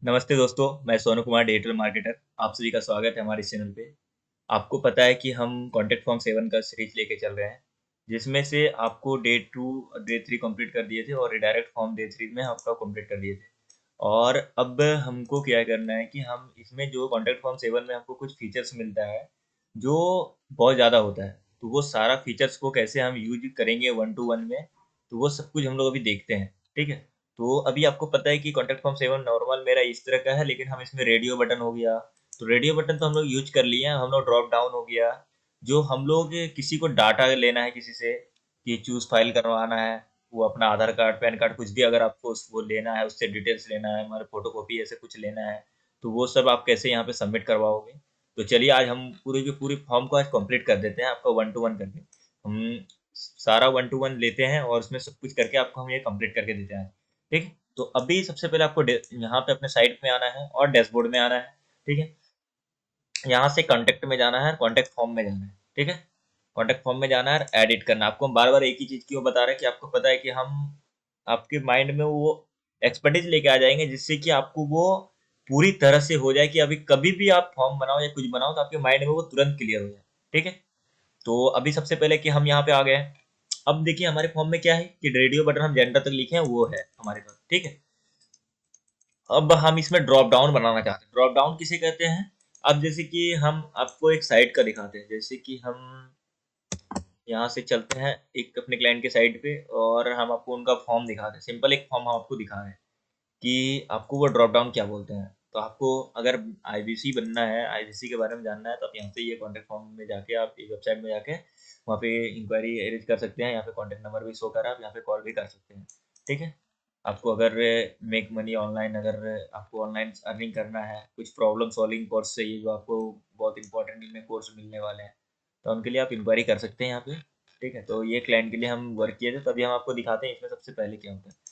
नमस्ते दोस्तों, मैं सोनू कुमार डिजिटल मार्केटर। आप सभी का स्वागत है हमारे इस चैनल पे। आपको पता है कि हम कॉन्टैक्ट फॉर्म 7 का सीरीज लेके चल रहे हैं, जिसमें से आपको डे 2 और डे 3 कंप्लीट कर दिए थे और रिडायरेक्ट फॉर्म डे 3 में आपका कंप्लीट कर दिए थे। और अब हमको क्या करना है कि हम इसमें जो कॉन्टैक्ट फॉर्म 7 में हमको कुछ फीचर्स मिलता है, जो बहुत ज़्यादा होता है। तो वो सारा फीचर्स को कैसे हम यूज करेंगे वन टू वन में, तो वो सब कुछ हम लोग अभी देखते हैं। ठीक है। तो अभी आपको पता है कि कॉन्टैक्ट फॉर्म 7 नॉर्मल मेरा इस तरह का है, लेकिन हम इसमें रेडियो बटन हो गया, तो रेडियो बटन तो हम लोग यूज कर लिए हैं। हम लोग ड्रॉप डाउन हो गया, जो हम लोग किसी को डाटा लेना है किसी से, कि चूज फाइल करवाना है, वो अपना आधार कार्ड पैन कार्ड कुछ भी अगर आपको वो लेना है, उससे डिटेल्स लेना है, हमारे फोटो कॉपी ऐसे कुछ लेना है, तो वो सब आप कैसे यहाँ पे सबमिट करवाओगे। तो चलिए आज हम पूरी की पूरी फॉर्म को आज कंप्लीट कर देते हैं आपका वन टू वन करके। हम सारा वन टू वन लेते हैं और उसमें सब कुछ करके आपको हम ये कंप्लीट करके देते हैं। ठीक है। तो अभी सबसे पहले आपको यहाँ पे अपने साइट में आना है और डैशबोर्ड में आना है। ठीक है। यहाँ से कॉन्टेक्ट में जाना है, कॉन्टेक्ट फॉर्म में जाना है। ठीक है। कॉन्टेक्ट फॉर्म में जाना है, एडिट करना है। आपको हम बार बार एक ही चीज क्यों बता रहे हैं कि आपको पता है कि हम आपके माइंड में वो एक्सपर्टीज लेके आ जाएंगे, जिससे कि आपको वो पूरी तरह से हो जाए कि अभी कभी भी आप फॉर्म बनाओ या कुछ बनाओ तो आपके माइंड में वो तुरंत क्लियर हो जाए। ठीक है। तो अभी सबसे पहले कि हम यहाँ पे आ गए हैं। अब देखिए हमारे फॉर्म में क्या है कि रेडियो बटन हम जेंडर तक लिखे हैं, वो है हमारे पास। ठीक है। अब हम इसमें ड्रॉप डाउन बनाना चाहते हैं। ड्रॉप डाउन किसे कहते हैं? अब जैसे कि हम आपको एक साइट का दिखाते हैं, जैसे कि हम यहाँ से चलते हैं एक अपने क्लाइंट के साइट पे और हम आपको उनका फॉर्म दिखाते हैं। सिंपल एक फॉर्म हम आपको दिखा रहे हैं कि आपको वो ड्रॉप डाउन क्या बोलते हैं। तो आपको अगर आईबीसी बनना है, आईबीसी के बारे में जानना है, तो आप यहाँ से ये कॉन्टैक्ट फॉर्म में जाके आप एक वेबसाइट में जाके वहाँ पे इंक्वायरी अरेंज कर सकते हैं। यहाँ पे कॉन्टैक्ट नंबर भी शो कर रहा है, आप यहाँ पे कॉल भी कर सकते हैं। ठीक है। आपको अगर मेक मनी ऑनलाइन, अगर आपको ऑनलाइन अर्निंग करना है, कुछ प्रॉब्लम सॉल्विंग कोर्स चाहिए जो आपको बहुत इंपॉर्टेंट इनमें कोर्स मिलने वाले हैं, तो उनके लिए आप इंक्वायरी कर सकते हैं यहाँ पे। ठीक है। तो ये क्लाइंट के लिए हम वर्क किए थे, तभी हम आपको दिखाते हैं इसमें सबसे पहले क्या होता है।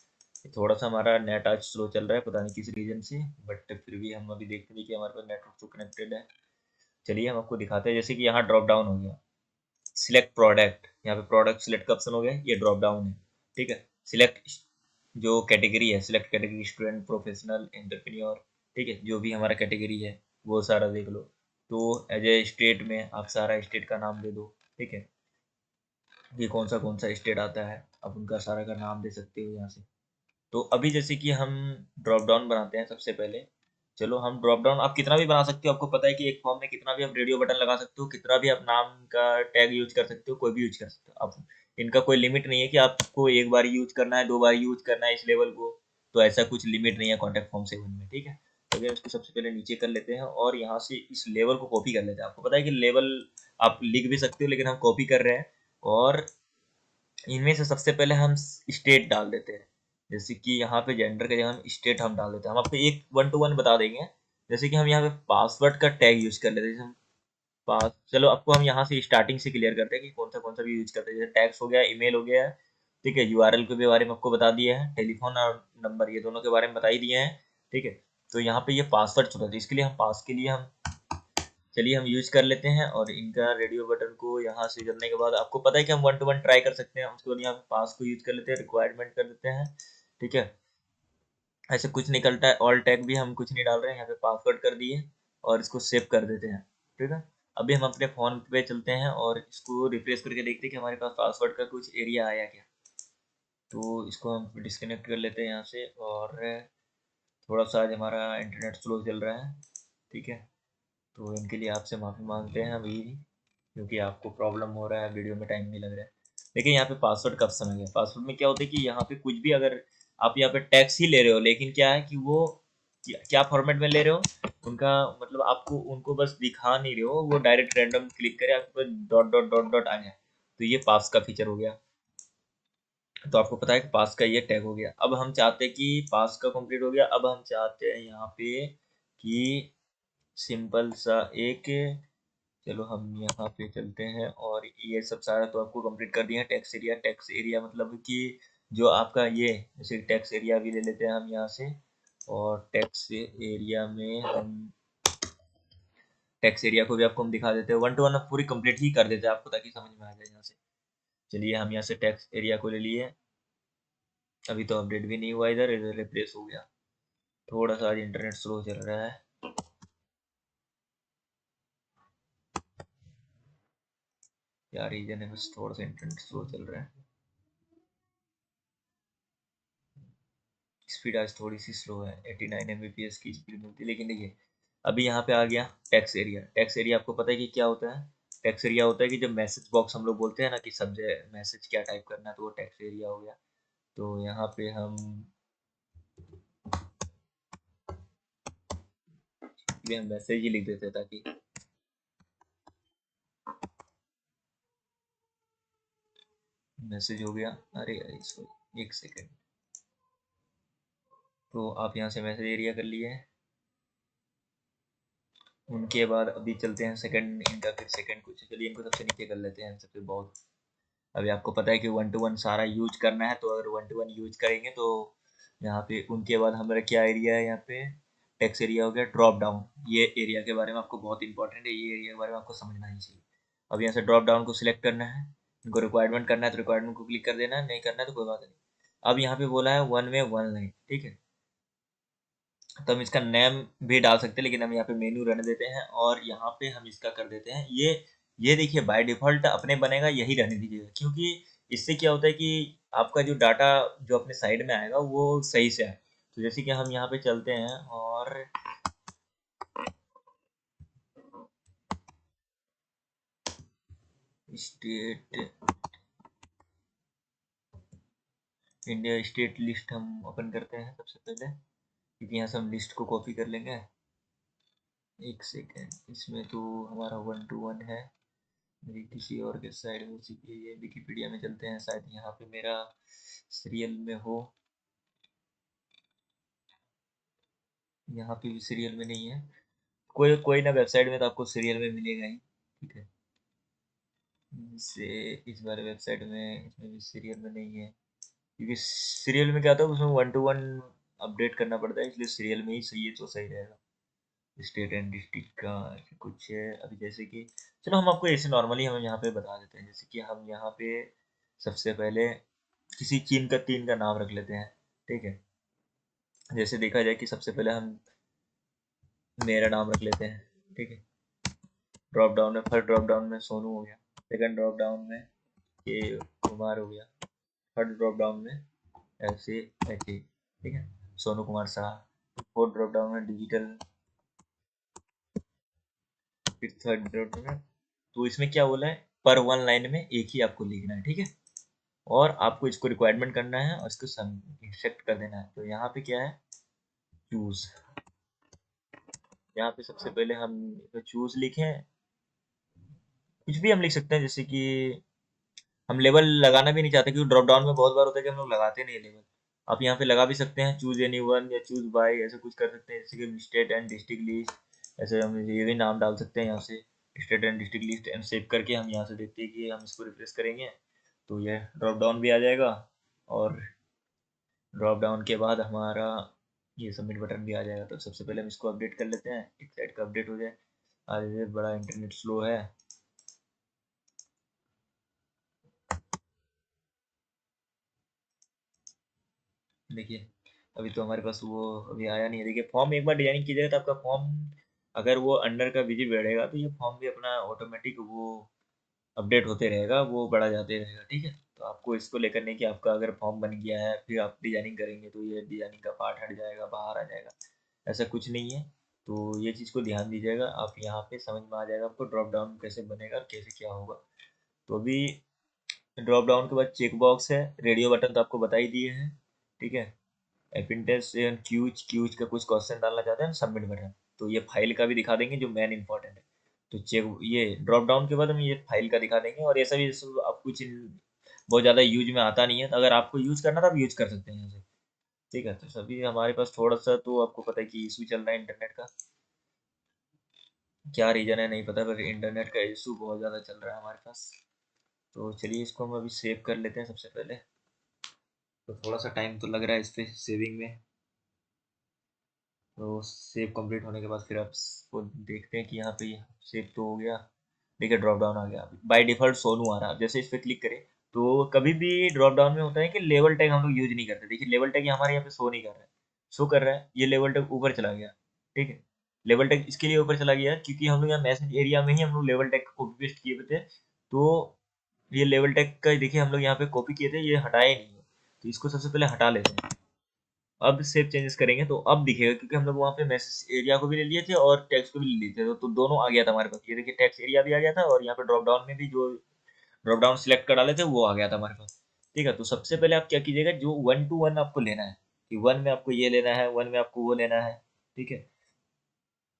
थोड़ा सा हमारा नेट आज स्लो चल रहा है, पता नहीं किस रीजन से, बट फिर भी हम अभी देखते हैं कि हमारे पास नेटवर्क तो कनेक्टेड है। चलिए हम आपको दिखाते हैं। जैसे कि यहाँ ड्रॉप डाउन हो गया, सिलेक्ट प्रोडक्ट, यहाँ पे प्रोडक्ट सिलेक्ट का ऑप्शन हो गया, ये ड्रॉप डाउन है। ठीक है। सिलेक्ट जो कैटेगरी है, select category student, professional, entrepreneur. ठीक है। जो भी हमारा कैटेगरी है वो सारा देख लो। तो एज ए स्टेट में आप सारा स्टेट का नाम दे दो। ठीक है। ये कौन सा स्टेट आता है, आप उनका सारा का नाम दे सकते हो यहाँ से। तो अभी जैसे कि हम ड्रॉप डाउन बनाते हैं सबसे पहले। चलो हम ड्रॉप डाउन आप कितना भी बना सकते हो। आपको पता है कि एक फॉर्म में कितना भी आप रेडियो बटन लगा सकते हो, कितना भी आप नाम का टैग यूज कर सकते हो, कोई भी यूज कर सकते हो आप। इनका कोई लिमिट नहीं है कि आपको एक बार यूज करना है, दो बार यूज करना है इस लेवल को। तो ऐसा कुछ लिमिट नहीं है कॉन्टैक्ट फॉर्म 7 में। ठीक है। तो अभी हम इसको सबसे पहले नीचे कर लेते हैं और यहाँ से इस लेवल को कॉपी कर लेते हैं। आपको पता है कि लेवल आप लिख भी सकते हो, लेकिन हम कॉपी कर रहे हैं। और इनमें से सबसे पहले हम स्टेट डाल देते हैं। जैसे कि यहाँ पे जेंडर के जगह हम स्टेट हम डाल देते हैं। हम आपको एक वन टू वन बता देंगे। जैसे कि हम यहाँ पे पासवर्ड का टैग यूज कर लेते हैं। जैसे हम पास चलो आपको हम यहाँ से स्टार्टिंग से क्लियर करते हैं कि कौन सा भी यूज करते हैं। जैसे टैक्स हो गया, ईमेल हो गया। ठीक है। यूआरएल के भी बारे में आपको बता दिया है, टेलीफोन और नंबर ये दोनों के बारे में बता ही दिए हैं। ठीक है। तो यहाँ पे ये पासवर्ड छुड़ा था, इसके लिए हम पास के लिए हम चलिए हम यूज कर लेते हैं। और इनका रेडियो बटन को यहाँ से करने के बाद आपको पता है कि हम वन टू वन ट्राई कर सकते हैं। उसके बाद यहाँ पे पास को यूज कर लेते हैं, रिक्वायरमेंट कर देते हैं। ठीक है। ऐसे कुछ निकलता है, ऑल टैग भी हम कुछ नहीं डाल रहे हैं, यहाँ पे पासवर्ड कर दिए और इसको सेव कर देते हैं। ठीक है। अभी हम अपने फोन पे चलते हैं और इसको रिफ्रेश करके देखते हैं कि हमारे पास पासवर्ड का कुछ एरिया आया क्या। तो इसको हम डिस्कनेक्ट कर लेते हैं यहाँ से। और थोड़ा सा आज हमारा इंटरनेट स्लो चल रहा है। ठीक है। तो इनके लिए आपसे माफ़ी मांगते हैं अभी, क्योंकि आपको प्रॉब्लम हो रहा है, वीडियो में टाइम नहीं लग रहा है। लेकिन यहाँ पे पासवर्ड का ऑप्शन आ गया। पासवर्ड में क्या होता है कि यहाँ पे कुछ भी अगर आप यहाँ पे टैक्स ही ले रहे हो, लेकिन क्या है कि वो क्या फॉर्मेट में ले रहे हो, उनका मतलब आपको उनको बस दिखा नहीं रहे हो, वो डायरेक्ट रैंडम क्लिक करे आपके पास डॉट डॉट डॉट डॉट आ जाए। तो ये पास का फीचर हो गया। तो आपको पता है कि पास का ये टैग हो गया। अब हम चाहते हैं कि पास का कंप्लीट हो गया, अब हम चाहते हैं यहाँ पे कि सिंपल सा एक, चलो हम यहाँ पे चलते हैं और ये सब सारा तो आपको कंप्लीट कर दिया है। टैक्स एरिया, टैक्स एरिया मतलब कि जो आपका ये, जैसे टैक्स एरिया भी ले लेते हैं हम यहाँ से। और टैक्स एरिया में हम टैक्स एरिया को भी आपको हम दिखा देते हैं। वन टू वन पूरी कंप्लीट ही कर देते हैं आपको, ताकि समझ में आ जाए यहाँ से। चलिए हम यहाँ से टैक्स एरिया को ले लिए। अभी तो अपडेट भी नहीं हुआ, इधर इधर रिप्लेस हो गया। थोड़ा सा आज इंटरनेट स्लो चल रहा है। क्या रीजन है, बस थोड़ा सा इंटरनेट स्लो चल रहा है। स्पीड आज थोड़ी सी स्लो है, 89 Mbps की स्पीड मिलती है। लेकिन देखिए अभी यहाँ पे आ गया टेक्स्ट एरिया। टेक्स्ट एरिया आपको पता है कि क्या होता है? टेक्स्ट एरिया होता है कि जब मैसेज बॉक्स हम लोग बोलते हैं ना कि सब्जेक्ट मैसेज क्या टाइप करना है, तो वो टेक्स्ट एरिया हो गया। तो यहाँ पे हम मैसेज ही लिख देते हैं ताकि मैसेज हो गया। अरे यार इसको एक सेकेंड। तो आप यहाँ से मैसेज एरिया कर लिए। उनके बाद अभी चलते हैं सेकंड इनका, फिर सेकंड कुछ, चलिए इनको सबसे नीचे कर लेते हैं सबसे बहुत। अभी आपको पता है कि 1 to 1 सारा यूज करना है, तो अगर 1 to 1 यूज करेंगे तो यहाँ पे उनके बाद हमारा क्या एरिया है, यहाँ पे टेक्स्ट एरिया हो गया। ड्रॉप डाउन, ये एरिया के बारे में आपको बहुत इंपॉर्टेंट है, ये एरिया के बारे में आपको समझना ही चाहिए। अब यहाँ से ड्रॉप डाउन को सिलेक्ट करना है, इनको रिक्वायरमेंट करना है तो रिक्वायरमेंट को क्लिक कर देना है, नहीं करना है तो कोई बात नहीं। अब यहाँ पे बोला है 1 में 1 लाइन, ठीक है। तो हम इसका नेम भी डाल सकते हैं, लेकिन हम यहाँ पे मेन्यू रहने देते हैं और यहाँ पे हम इसका कर देते हैं ये देखिए बाय डिफॉल्ट अपने बनेगा, यही रहने दीजिएगा, क्योंकि इससे क्या होता है कि आपका जो डाटा जो अपने साइड में आएगा वो सही से आए। तो जैसे कि हम यहाँ पे चलते हैं और स्टेट, इंडिया स्टेट लिस्ट हम ओपन करते हैं सबसे पहले, क्योंकि यहाँ से हम लिस्ट को कॉपी कर लेंगे। एक सेकेंड, इसमें तो हमारा 1 to 1 है, मेरी किसी और के साइड में ये विकिपीडिया में चलते हैं, शायद यहाँ पे मेरा सीरियल में हो। यहाँ पे भी सीरियल में नहीं है, कोई कोई ना वेबसाइट में तो आपको सीरियल में मिलेगा ही, ठीक है। इससे इस बार वेबसाइट में इसमें भी सीरियल में नहीं है, क्योंकि सीरियल में क्या होता है उसमें 1 to 1 अपडेट करना पड़ता है, इसलिए सीरियल में ही सही है तो सही रहेगा। स्टेट एंड डिस्ट्रिक्ट का कुछ है अभी, जैसे कि चलो हम आपको ऐसे नॉर्मली हम यहाँ पे बता देते हैं। जैसे कि हम यहाँ पे सबसे पहले किसी चीन का 3 का नाम रख लेते हैं, ठीक है। जैसे देखा जाए कि सबसे पहले हम मेरा नाम रख लेते हैं, ठीक है। ड्रॉप डाउन में फर्स्ट ड्रॉप डाउन में सोनू हो गया, सेकंड ड्रॉप डाउन में के कुमार हो गया, थर्ड ड्रॉप डाउन में ऐसे ऐसे, ठीक है, Sonu Kumar Shah. Fourth drop down में डिजिटल, फिर थर्ड ड्रॉप डाउन में। तो इसमें क्या बोला है, पर 1 लाइन में एक ही आपको लिखना है, ठीक है। और आपको इसको रिक्वायरमेंट करना है और इसको सेट कर देना है। तो यहाँ पे क्या है, चूज। यहाँ पे सबसे पहले हम चूज लिखें, कुछ भी हम लिख सकते हैं। जैसे कि हम लेवल लगाना भी नहीं चाहते, क्योंकि ड्रॉप डाउन में बहुत बार होता है कि हम लोग लगाते नहीं लेवल। आप यहाँ पे लगा भी सकते हैं, चूज एनी वन या चूज बाय, ऐसे कुछ कर सकते हैं। जैसे कि स्टेट एंड डिस्ट्रिक्ट लिस्ट, ऐसे हम ये भी नाम डाल सकते हैं यहाँ से, state and district list, and save करके हम यहाँ से देखते हैं कि हम इसको रिफ्रेश करेंगे तो ये ड्रॉप डाउन भी आ जाएगा। और ड्रॉप डाउन के बाद हमारा ये सबमिट बटन भी आ जाएगा। तो सबसे पहले हम इसको अपडेट कर लेते हैं, एक साइड का अपडेट हो जाए। आज ये बड़ा इंटरनेट स्लो है। देखिए अभी तो हमारे पास वो अभी आया नहीं है। देखिए फॉर्म एक बार डिजाइनिंग कीजिएगा तो आपका फॉर्म, अगर वो अंडर का विजिट बढ़ेगा तो ये फॉर्म भी अपना ऑटोमेटिक वो अपडेट होते रहेगा, वो बढ़ा जाते रहेगा, ठीक है। तो आपको इसको लेकर नहीं कि आपका अगर फॉर्म बन गया है फिर आप डिजाइनिंग करेंगे तो ये डिजाइनिंग का पार्ट हट जाएगा, बाहर आ जाएगा, ऐसा कुछ नहीं है। तो ये चीज़ को ध्यान दीजिएगा, आप यहाँ पे समझ में आ जाएगा आपको ड्रॉप डाउन कैसे बनेगा और कैसे क्या होगा। तो अभी ड्रॉप डाउन के बाद चेक बॉक्स है, रेडियो बटन तो आपको बता ही दिए हैं, ठीक है। एपिंटेंस क्यूज क्यूज का कुछ क्वेश्चन डालना चाहते हैं, सबमिट बटन। तो ये फाइल का भी दिखा देंगे जो मेन इंपॉर्टेंट है। तो चेक ये ड्रॉप डाउन के बाद हम ये फाइल का दिखा देंगे, और ये सभी आप कुछ बहुत ज़्यादा यूज में आता नहीं है, तो अगर आपको यूज करना तो आप यूज कर सकते हैं यहाँ से, ठीक है। तो सभी हमारे पास थोड़ा सा तो आपको पता है कि इशू चल रहा है इंटरनेट का, क्या रीजन है नहीं पता, पर इंटरनेट का इशू बहुत ज़्यादा चल रहा है हमारे पास। तो चलिए इसको हम अभी सेव कर लेते हैं सबसे पहले। तो थोड़ा सा टाइम तो लग रहा है इस पे सेविंग में। तो सेव कंप्लीट होने के बाद फिर आप इसको देखते हैं कि यहाँ पे सेव तो हो गया। देखिए ड्रॉप डाउन आ गया, बाय डिफॉल्ट सोनू आ रहा है। आप जैसे इस पर क्लिक करें तो कभी भी ड्रॉप डाउन में होता है कि लेवल टैग हम लोग यूज नहीं करते। देखिए लेवल टैग हमारे यहाँ पे शो नहीं कर रहा है, शो कर रहा है, ये लेवल टैग ऊपर चला गया। ठीक है, लेवल टैग इसके लिए ऊपर चला गया क्योंकि हम लोग यहाँ मैसेज एरिया में ही हम लोग लेवल टैग को कॉपी पेस्ट किए हुए थे। तो ये लेवल टैग का देखिए हम लोग यहाँ पे कॉपी किए थे, ये हटाए नहीं है, तो इसको सबसे पहले हटा लेते हैं। अब सेव चेंजेस करेंगे तो अब दिखेगा, क्योंकि हम लोग वहाँ पे मैसेज एरिया को भी ले लिए थे और टेक्स्ट को भी ले लिए थे, तो दोनों आ गया था हमारे पास। ये देखिए टेक्स्ट एरिया भी आ गया था और यहाँ पे ड्रॉप डाउन में भी जो ड्रॉप डाउन सिलेक्ट कर डाले थे वो आ गया था हमारे पास। ठीक है, तो सबसे पहले आप क्या कीजिएगा, जो 1 to 1 आपको लेना है, कि 1 में आपको ये लेना है, 1 में आपको वो लेना है। ठीक है,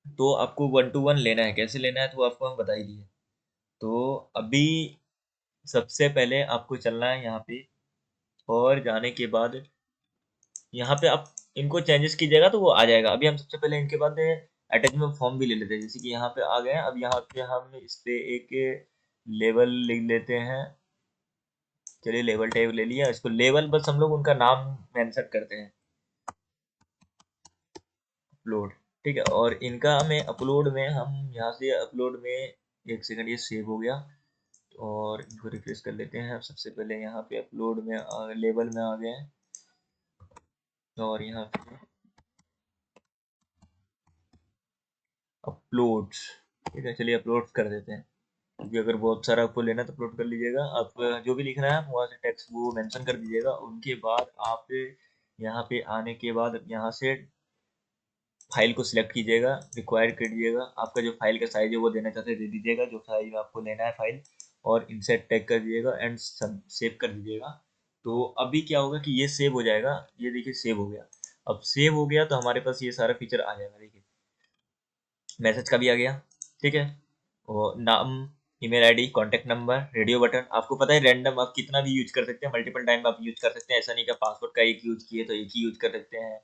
तो आपको 1 to 1 लेना है, कैसे लेना है तो आपको हम बता ही दिए। तो अभी सबसे पहले आपको चलना है यहाँ पे, और जाने के बाद यहाँ पे आप इनको चेंजेस कीजिएगा तो वो आ जाएगा। अभी हम सबसे पहले इनके बाद अटैचमेंट फॉर्म भी ले लेते हैं, जैसे कि यहाँ पे आ गए हैं। अब यहाँ पे हम इस पे एक लेवल लिख लेते हैं। चलिए लेवल टैग ले लिया, इसको लेवल बस हम लोग उनका नाम मेंशन करते हैं, अपलोड। ठीक है, और इनका में अपलोड में हम यहाँ से अपलोड में, एक सेकंड, ये सेव हो गया। और इनको रिफ्रेश कर लेते हैं। सबसे पहले यहाँ पे अपलोड में लेवल में आ गए हैं, और यहाँ पे अपलोड। ठीक है, चलिए अपलोड कर देते हैं, क्योंकि अगर बहुत सारा आपको लेना है तो अपलोड कर लीजिएगा। आप जो भी लिखना है वहाँ से टेक्स्ट वो मेंशन कर दीजिएगा। उनके बाद आप यहाँ पे आने के बाद यहाँ से फाइल को सिलेक्ट कीजिएगा, रिक्वायर कर दीजिएगा। आपका जो फाइल का साइज है वो देना चाहते हैं दे दीजिएगा, जो साइज आपको लेना है फाइल, और इंसर्ट टैग कर दीजिएगा एंड सेव कर दीजिएगा। तो अभी क्या होगा कि ये सेव हो जाएगा। ये देखिए सेव हो गया। अब सेव हो गया तो हमारे पास ये सारा फीचर आ जाएगा। देखिए मैसेज का भी आ गया। ठीक है, और नाम, email ID, contact number, radio button. आपको पता है रैंडम आप कितना भी यूज कर सकते हैं, मल्टीपल टाइम आप यूज कर सकते हैं। ऐसा नहीं कि पासवर्ड का एक यूज किए तो एक ही यूज कर सकते हैं,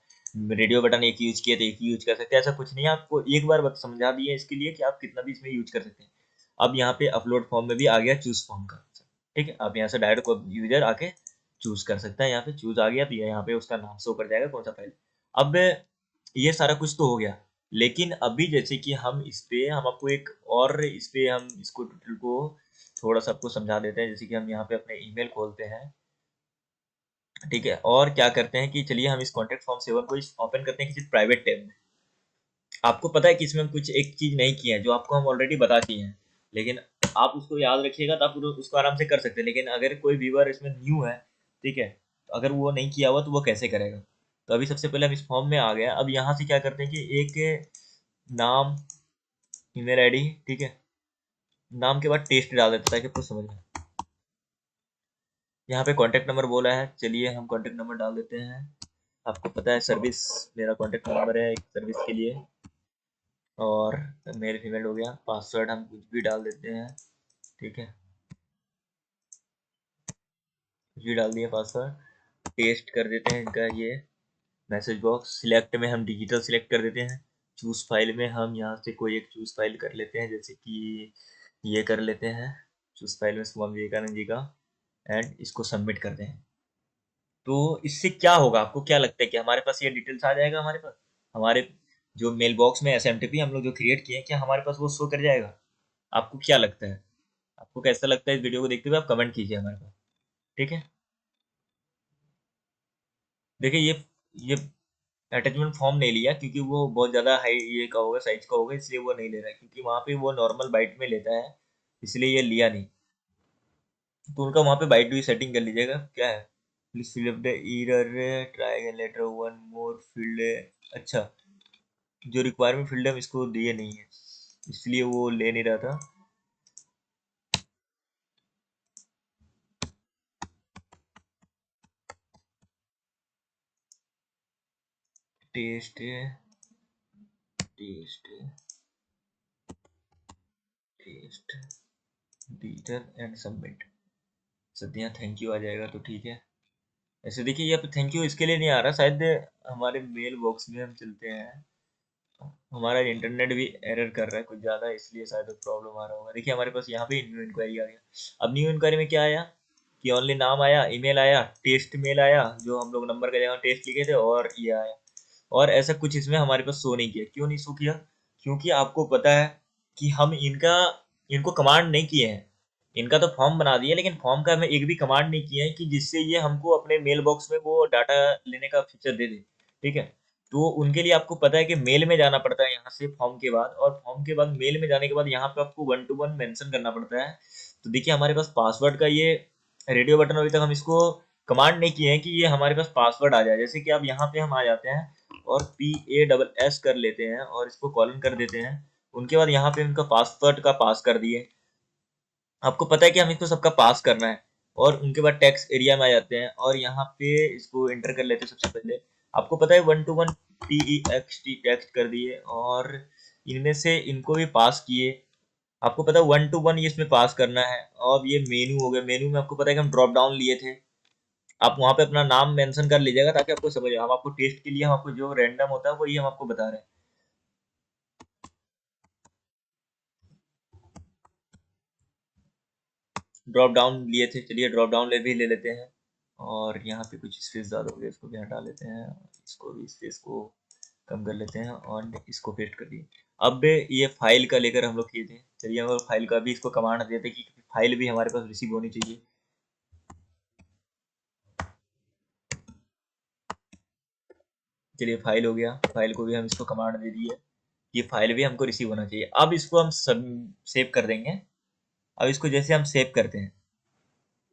रेडियो बटन एक यूज किए तो एक ही यूज कर सकते हैं, ऐसा कुछ नहीं है। आपको एक बार बस समझा दिए इसके लिए कि आप कितना भी इसमें यूज कर सकते हैं। अब यहाँ पे अपलोड फॉर्म में भी आ गया चूज फॉर्म का। ठीक है, आप यहाँ से डायरेक्ट यूजर आके चूज कर सकता है। यहाँ पे चूज आ गया तो यहाँ पे उसका नाम शो कर जाएगा, कौन सा फाइल। अब ये सारा कुछ तो हो गया, लेकिन अभी जैसे कि हम इस पे, हम आपको एक और इस पे हम इसको ट्यूटोरियल को थोड़ा सा आपको समझा देते हैं। जैसे कि हम यहाँ पे अपने ईमेल खोलते हैं। ठीक है, और क्या करते हैं कि चलिए हम इस कॉन्टेक्ट फॉर्म 7 को ओपन करते हैं किसी प्राइवेट टैब में। आपको पता है कि इसमें हम कुछ एक चीज नहीं किए हैं, जो आपको हम ऑलरेडी बता दिए हैं, लेकिन आप उसको याद रखिएगा तो आप उसको आराम से कर सकते हैं। लेकिन अगर कोई व्यूअर इसमें न्यू है, ठीक है, तो अगर वो नहीं किया हुआ तो वो कैसे करेगा। तो अभी सबसे पहले हम इस फॉर्म में आ गए हैं। अब यहाँ से क्या करते हैं कि एक नाम, ईमेल आईडी, ठीक है, नाम के बाद टेस्ट डाल देते हैं ताकि आपको समझ में। यहाँ पे कॉन्टैक्ट नंबर बोला है, चलिए हम कॉन्टैक्ट नंबर डाल देते हैं। आपको पता है सर्विस, मेरा कॉन्टैक्ट नंबर है एक सर्विस के लिए। और मेल फीमेल हो गया। पासवर्ड हम कुछ भी डाल देते हैं। ठीक है, कुछ भी डाल दिया पासवर्ड। टेस्ट कर देते हैं इनका ये मैसेज बॉक्स। सिलेक्ट में हम डिजिटल सिलेक्ट कर देते हैं। चूज फाइल में हम यहाँ से कोई एक चूज फाइल कर लेते हैं, जैसे कि ये कर लेते हैं। चूज फाइल में स्वामी विवेकानंद जी का, एंड इसको सबमिट करते हैं। तो इससे क्या होगा, आपको क्या लगता है कि हमारे पास ये डिटेल्स आ जाएगा, हमारे पास हमारे जो मेल बॉक्स में एसएमटीपी हम लोग जो क्रिएट किए हैं, क्या हमारे पास वो शो कर जाएगा? आपको क्या लगता है, आपको कैसा लगता है? इस वीडियो को देखते हुए आप कमेंट कीजिए हमारे पास। ठीक है, देखिए ये अटैचमेंट फॉर्म नहीं लिया क्योंकि वो बहुत ज़्यादा हाई ये का होगा, साइज का होगा, इसलिए वो नहीं ले रहा है, क्योंकि वहाँ पे वो नॉर्मल बाइट में लेता है, इसलिए ये लिया नहीं। तो उनका वहाँ पे बाइट भी सेटिंग कर लीजिएगा। क्या है, please fill up the error, try again later, one more field. अच्छा, जो रिक्वायरमेंट फील्ड है हम इसको दिए नहीं है, इसलिए वो ले नहीं रहा था। Test test test detail and submit. Satya thank you आ जाएगा तो ठीक है। ऐसे देखिए ये थैंक यू इसके लिए नहीं आ रहा, शायद हमारे मेल बॉक्स में हम चलते हैं, हमारा इंटरनेट भी एरर कर रहा है कुछ ज़्यादा, इसलिए शायद प्रॉब्लम आ रहा होगा। देखिए हमारे पास यहाँ पे न्यू इंक्वायरी आ गया। अब न्यू इंक्वायरी में क्या आया कि ओनली नाम आया, ईमेल आया, टेस्ट मेल आया, जो हम लोग नंबर का जगह टेस्ट लिखे थे, और ये आया। और ऐसा कुछ इसमें हमारे पास शो नहीं किया। क्यों नहीं शो किया? क्योंकि आपको पता है कि हम इनको कमांड नहीं किए हैं। इनका तो फॉर्म बना दिया, लेकिन फॉर्म का हमें एक भी कमांड नहीं किया है कि जिससे ये हमको अपने मेल बॉक्स में वो डाटा लेने का फीचर दे दे। ठीक है, तो उनके लिए आपको पता है कि मेल में जाना पड़ता है यहाँ से फॉर्म के बाद, और फॉर्म के बाद मेल में जाने के बाद यहाँ पे आपको 1 to 1 मेंशन करना पड़ता है। तो देखिए हमारे पास पासवर्ड का ये रेडियो बटन, अभी तक हम इसको कमांड नहीं किए हैं कि ये हमारे पास पासवर्ड आ जाए। जैसे कि अब यहाँ पे हम आ जाते हैं और PASS कर लेते हैं और इसको कॉलन कर देते हैं। उनके बाद यहाँ पे उनका पासवर्ड का पास कर दिए। आपको पता है कि हमें इसको सबका पास करना है, और उनके बाद टेक्स्ट एरिया में आ जाते हैं और यहाँ पे इसको एंटर कर लेते हैं। सबसे पहले आपको पता है 1 to 1 TEXT टेक्स्ट कर दिए, और इनमें से इनको भी पास किए। आपको पता है 1 to 1 ये इसमें पास करना है। और ये मेनू हो गया, मेनू में आपको पता है कि हम ड्रॉप डाउन लिए थे। आप वहां पे अपना नाम मेंशन कर लीजिएगा ताकि आपको समझ आए। हम आपको टेस्ट के लिए, हम आपको जो रैंडम होता है वही हम आपको बता रहे हैं। ड्रॉप डाउन लिए थे, चलिए ड्रॉप डाउन भी ले लेते हैं। और यहाँ पे कुछ स्पेस ज़्यादा हो गया, इसको भी हटा लेते हैं। इसको भी, स्पेस को कम कर लेते हैं और इसको पेस्ट कर दिए। अब ये फाइल का लेकर हम लोग किए थे, चलिए हम लोग फाइल का भी इसको कमांड देते कि फाइल भी हमारे पास रिसीव होनी चाहिए। चलिए फाइल हो गया, फाइल को भी हम इसको कमांड दे दिए, ये फाइल भी हमको रिसीव होना चाहिए। अब इसको हम सब सेव कर देंगे। अब इसको जैसे हम सेव करते हैं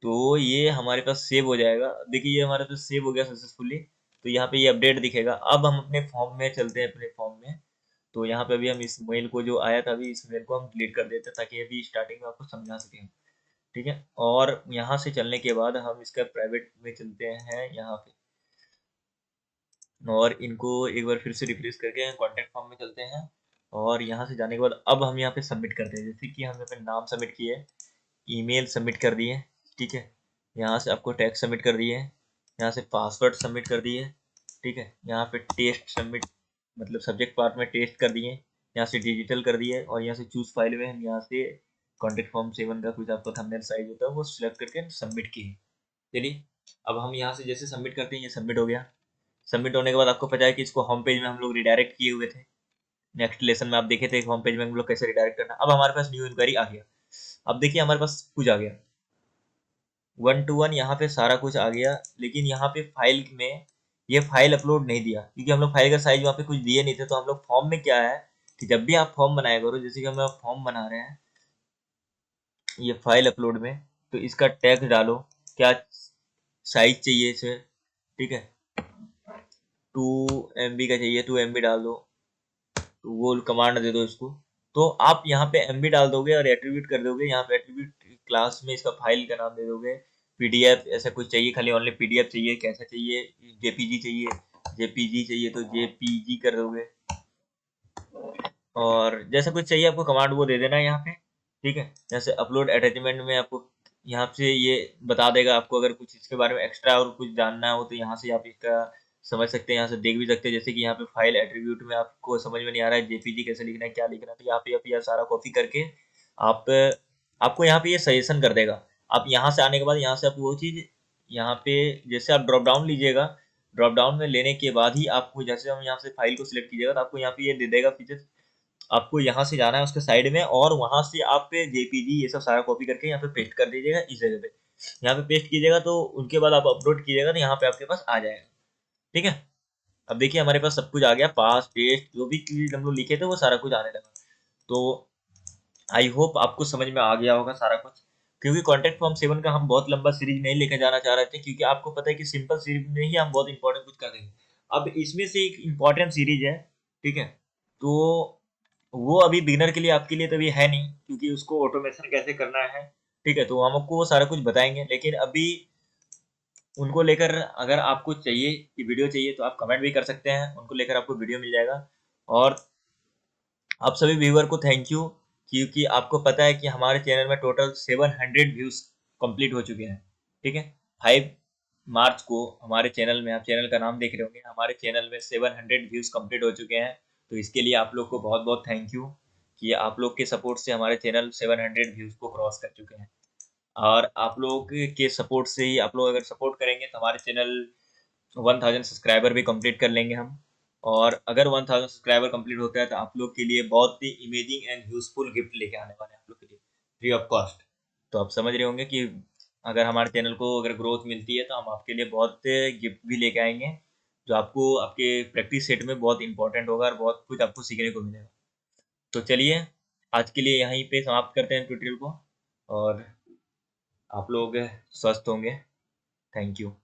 तो ये हमारे पास सेव हो जाएगा। देखिए ये हमारे पास सेव हो गया सक्सेसफुली। तो यहाँ पे ये अपडेट दिखेगा। अब हम अपने फॉर्म में चलते हैं, अपने फॉर्म में। तो यहाँ पे अभी हम इस मेल को जो आया था, अभी इस मेल को हम डिलीट कर देते हैं ताकि अभी स्टार्टिंग में आपको समझा सकें। ठीक है, और यहाँ से चलने के बाद हम इसका प्राइवेट में चलते हैं यहाँ पे, और इनको एक बार फिर से रिफ्रेश करके कॉन्टैक्ट फॉर्म में चलते हैं। और यहाँ से जाने के बाद अब हम यहाँ पे सबमिट करते हैं। जैसे कि हमने अपना नाम सबमिट किए, ईमेल सबमिट कर दिए, ठीक है। यहाँ से आपको टैग सबमिट कर दिए, यहाँ से पासवर्ड सबमिट कर दिए, ठीक है। यहाँ पे टेस्ट सबमिट, मतलब सब्जेक्ट पार्ट में टेस्ट कर दिए, यहाँ से डिजिटल कर दिए, और यहाँ से चूज फाइल में हम यहाँ से कॉन्टेक्ट फॉर्म 7 का कुछ आपका थंबनेल साइज होता है वो सिलेक्ट करके सबमिट किए। चलिए अब हम यहाँ से जैसे सबमिट करते हैं, ये सबमिट हो गया। सबमिट होने के बाद आपको पता है कि इसको होम पेज में हम लोग रिडायरेक्ट किए हुए थे। नेक्स्ट लेसन में आप देखे थे होम पेज में हम लोग कैसे रिडायरेक्ट करना। अब हमारे पास न्यू इंक्वायरी आ गया। अब देखिए हमारे पास कुछ आ गया 1 to 1, यहाँ पे सारा कुछ आ गया। लेकिन यहाँ पे फाइल में ये फाइल अपलोड नहीं दिया, क्योंकि हम लोग फाइल का साइज वहाँ पे कुछ दिए नहीं थे। तो हम लोग फॉर्म में क्या है कि जब भी आप फॉर्म बनाया करो, जैसे कि हम लोग फॉर्म बना रहे हैं ये फाइल अपलोड में, तो इसका टैग डालो, क्या साइज चाहिए इसे, ठीक है। 2 MB का चाहिए, 2 MB डाल दो। तो वो कमांड दे दो इसको। तो आप यहाँ पे MB डाल दोगे और एट्रीब्यूट कर दोगे। यहाँ पे एट्रीब्यूट क्लास में इसका फाइल का नाम दे दोगे। PDF ऐसा कुछ चाहिए, खाली ओनली PDF चाहिए, कैसा चाहिए, JPG चाहिए, JPG चाहिए तो JPG कर दोगे। और जैसा कुछ चाहिए आपको कमांड वो दे देना है यहाँ पे, ठीक है। जैसे अपलोड अटैचमेंट में आपको यहाँ से ये बता देगा। आपको अगर कुछ इसके बारे में एक्स्ट्रा और कुछ जानना हो तो यहाँ से आप इसका समझ सकते हैं, यहाँ से देख भी सकते हैं। जैसे कि यहाँ पे फाइल एट्रीब्यूट में आपको समझ में नहीं आ रहा है JPG कैसे लिखना है, क्या लिखना है, तो यहाँ पे आप यह सारा कॉपी करके आप आपको यहाँ पे ये सजेशन कर देगा। आप यहाँ से आने के बाद यहाँ से आप वो चीज़ यहाँ पे, जैसे आप ड्रॉप डाउन लीजिएगा, ड्रॉप डाउन में लेने के बाद ही आपको, जैसे हम यहाँ से फाइल को सिलेक्ट कीजिएगा तो आपको यहाँ पे ये दे देगा फीचर। आपको यहाँ से जाना है उसके साइड में, और वहां से आप JPG ये सब सारा कॉपी करके यहाँ पे पेस्ट कर दीजिएगा इस जगह पे। यहाँ पे पेस्ट कीजिएगा तो उनके बाद आप अपलोड कीजिएगा तो यहाँ पे आपके पास आ जाएगा, ठीक है। अब देखिए हमारे पास सब कुछ आ गया, पास टेस्ट जो भी चीज हम लोग लिखे थे वो सारा कुछ आने लगा। तो आई होप आपको समझ में आ गया होगा सारा कुछ, क्योंकि कॉन्टैक्ट फॉर्म 7 का हम बहुत लंबा सीरीज नहीं लेकर जाना चाह रहे थे, क्योंकि आपको पता है कि सिंपल सीरीज में ही हम बहुत इंपॉर्टेंट कुछ कर देंगे। अब इसमें से एक इम्पॉर्टेंट सीरीज है, ठीक है। तो वो अभी बिगिनर के लिए, आपके लिए तो अभी है नहीं, क्योंकि उसको ऑटोमेशन कैसे करना है, ठीक है। तो हम आपको वो सारा कुछ बताएंगे। लेकिन अभी उनको लेकर अगर आपको चाहिए कि वीडियो चाहिए तो आप कमेंट भी कर सकते हैं, उनको लेकर आपको वीडियो मिल जाएगा। और आप सभी व्यूअर को थैंक यू, क्योंकि आपको पता है कि हमारे चैनल में टोटल 700 व्यूज कंप्लीट हो चुके हैं, ठीक है। 5 मार्च को हमारे चैनल में, आप चैनल का नाम देख रहे होंगे, हमारे चैनल में 700 व्यूज कंप्लीट हो चुके हैं। तो इसके लिए आप लोग को बहुत बहुत थैंक यू कि आप लोग के सपोर्ट से हमारे चैनल 700 व्यूज को क्रॉस कर चुके हैं। और आप लोग के सपोर्ट से ही, आप लोग अगर सपोर्ट करेंगे तो हमारे चैनल 1000 सब्सक्राइबर भी कंप्लीट कर लेंगे हम। और अगर 1000 सब्सक्राइबर कंप्लीट होता है तो आप लोग के लिए बहुत ही इमेजिंग एंड यूजफुल गिफ्ट लेके आने वाले हैं आप लोग के लिए, फ्री ऑफ कॉस्ट। तो आप समझ रहे होंगे कि अगर हमारे चैनल को अगर ग्रोथ मिलती है तो हम आपके लिए बहुत गिफ्ट भी लेके आएंगे। जो आपको आपके प्रैक्टिस सेट में बहुत इंपॉर्टेंट होगा और बहुत कुछ आपको सीखने को मिलेगा। तो चलिए, आज के लिए यहीं पे समाप्त करते हैं ट्यूटोरियल को, और आप लोग स्वस्थ होंगे। Thank you.